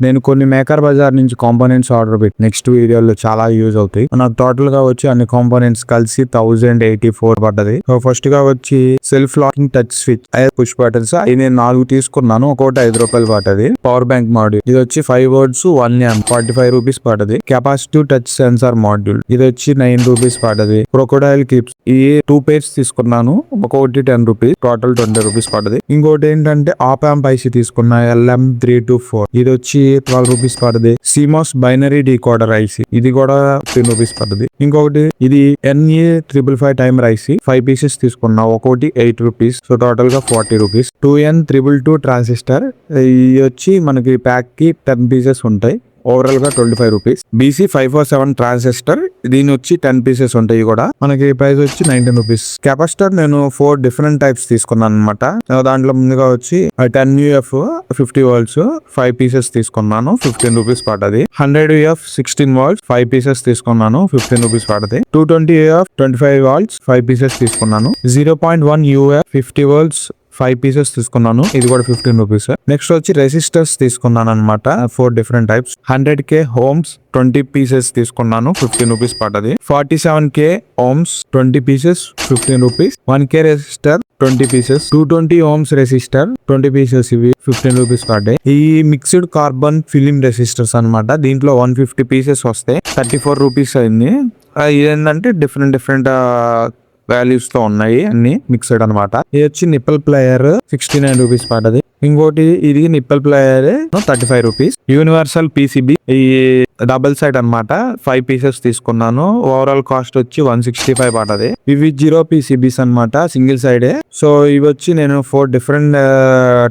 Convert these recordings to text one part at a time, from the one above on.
నేను కొన్ని మేకర్ బజార్ నుంచి కాంపోనెంట్స్ ఆర్డర్ పెట్టి నెక్స్ట్ వీడియోలో చాలా యూజ్ అవుతాయి. నాకు టోటల్ గా వచ్చి అన్ని కాంపోనెంట్స్ కలిసి 1084 పడ్డది. సో ఫస్ట్ గా వచ్చి self locking touch switch push buttons అవి నేను 4 తీసుకున్నాను. ఒకటి ₹5 పడ్డది. పవర్ బ్యాంక్ మాడ్యూల్ ఇది వచ్చి 5 వర్డ్స్ 1 amp ₹45 పడ్డది. కెపాసిటివ్ టచ్ సెన్సార్ మాడ్యూల్ ఇది వచ్చి ₹9 పడ్డది. క్రొకోడైల్ క్లిప్స్ ఈ 2 pairs తీసుకున్నాను. ఒకటి ₹10 టోటల్ ₹20 పడ్డది. ఇంకోటి ఏంటంటే ఆప్ యాంప్ ఐసి తీసుకున్నా LM324 ఇది వచ్చి ₹12 పడ్డది. CMOS బైనరీ డీకోడర్ ఐసి ఇది కూడా ₹10 పడ్డది. ఇంకొకటి ఇది NA555 టైమర్ ఐసి 5 pieces తీసుకున్నా. ఒకటి ₹8 సో టోటల్ గా ₹40. 2N222 ట్రాన్సిస్టర్ ఇది వచ్చి మనకి ప్యాక్ కి 10 pieces ఉంటాయి. ఓవరాల్ గా ₹25. BC547 ట్రాన్సిస్టర్ దీని వచ్చి 10 pieces ఉంటాయి. కూడా మనకి ప్రైస్ వచ్చి ₹19. కెపాసిటర్ నేను 4 డిఫరెంట్ టైప్స్ తీసుకున్నాను అనమాట. దాంట్లో ముందుగా వచ్చి 10UF 50 volts 5 pieces తీసుకున్నాను. ₹15 పడ్డది. 100UF 16 volts 5 pieces తీసుకున్నాను. ₹15 పడ్డది. 220UF 25 volts 5 pieces తీసుకున్నాను. 0.1UF 50 volts 5 pieces తీసుకున్నాను. ఇది కూడా ₹15. నెక్స్ట్ వచ్చి రెసిస్టర్స్ తీసుకున్నాను అనమాట. 4 different types. 100K ohms 20 pieces తీసుకున్నాను. ₹15 పడ్డది. 47K ohms 20 pieces ₹15. 1K resistor 20 pieces. 220 ohms resistor 20 pieces ఇవి ₹15 పడ్డాయి. ఈ మిక్స్డ్ కార్బన్ ఫిలిం రెసిస్టర్స్ అనమాట. దీంట్లో 150 pieces వస్తాయి. ₹34 అయింది. ఇదేంటంటే డిఫరెంట్ వాల్యూస్ తో ఉన్నాయి అన్ని మిక్స్డ్ అనమాట. ఇది వచ్చి నిప్పల్ ప్లేయర్ ₹69 పడ్డది. ఇంకోటి ఇది నిప్పల్ ప్లేయర్ ₹35. యూనివర్సల్ PCB ఈ డబుల్ సైడ్ అనమాట. 5 pieces తీసుకున్నాను. ఓవరాల్ కాస్ట్ వచ్చి $165 పడ్డది. ఇవి 0 PCBs అనమాట. సింగిల్ సైడే. సో ఇవి వచ్చి నేను 4 డిఫరెంట్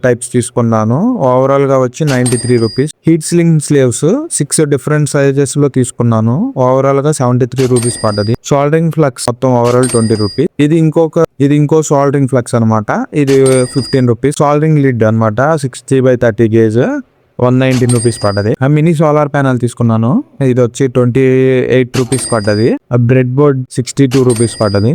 టైప్స్ తీసుకున్నాను. ఓవరాల్ గా వచ్చి $93. Heat sling slaves 6 different sizes లో తీసుకున్నాను. ఓవరాల్ గా $73 పడ్డది. సోల్డరింగ్ ఫ్లక్స్ మొత్తం ఓవరాల్ ₹20. ఇది ఇంకో సోల్డరింగ్ ఫ్లక్స్ అనమాట. ఇది ₹15. సోల్డరింగ్ లిడ్ అనమాట. 60x30 gauge $119 పడ్డది. మినీ సోలార్ ప్యానల్ తీసుకున్నాను. ఇది వచ్చి ₹28 పడ్డది. బ్రెడ్ బోర్డ్ ₹62 పడ్డది.